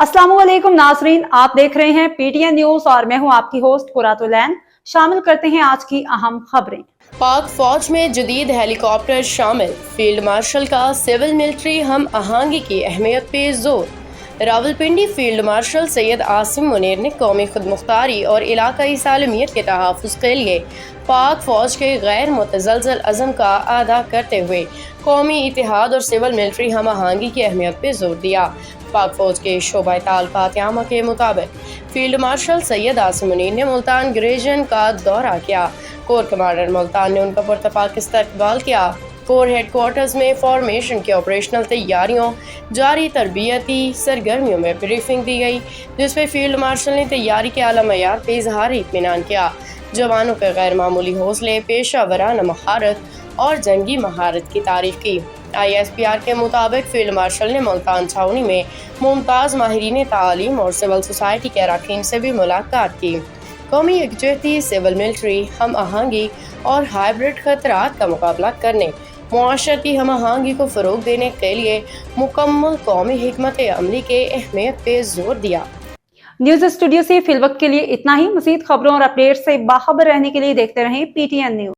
अस्सलाम वालेकुम नाजरीन, आप देख रहे हैं पीटीएन न्यूज और मैं हूं आपकी होस्ट कुरातुलैन। शामिल करते हैं आज की अहम खबरें। पाक फौज में जदीद हेलीकॉप्टर शामिल, फील्ड मार्शल का सिविल मिलिट्री हम आहंगी की अहमियत पे जोर। रावलपिंडी फील्ड मार्शल सैयद आसिम मुनीर ने कौमी खुदमुख्तारी और इलाकाई सालमियत के तहफ़्फ़ुज़ के लिए पाक फ़ौज के गैर मुतज़लज़ल अज़म का अदा करते हुए कौमी इतिहाद और सिविल मिलिट्री हम आहंगी की अहमियत पर जोर दिया। पाक फ़ौज के शोबा ताल्लुकात आमा के मुताबिक फील्ड मार्शल सैयद आसिम मुनीर ने मुल्तान ग्रेजन का दौरा किया। कोर कमांडर मुल्तान ने उनका पुरतपाक इस्तकबाल किया। कोर हेडक्वार्टर्स में फॉर्मेशन की ऑपरेशनल तैयारियों, जारी तरबियती सरगर्मियों में ब्रीफिंग दी गई, जिसमें फील्ड मार्शल ने तैयारी के आला मयार पे इज़हार इत्मीनान किया। जवानों के गैर मामूली हौसले, पेशा वराना महारत और जंगी महारत की तारीफ की। ISPR के मुताबिक फील्ड मार्शल ने मुल्तान छावनी में मुमताज़ माहिरीन तालीम और सिविल सोसाइटी के अरकान से भी मुलाकात की। कौमी यकजहती, सिविल मिलिट्री हम आहंगी और हाइब्रिड खतरात का मुकाबला करने, मुआशरती हम आहंगी को फ़रोग देने के लिए मुकम्मल कौमी हिकमत अमली के अहमियत पे जोर दिया। न्यूज स्टूडियो से फिलवक्त के लिए इतना ही। मज़ीद खबरों और अपडेट से बाखबर रहने के लिए देखते रहें PTN न्यूज।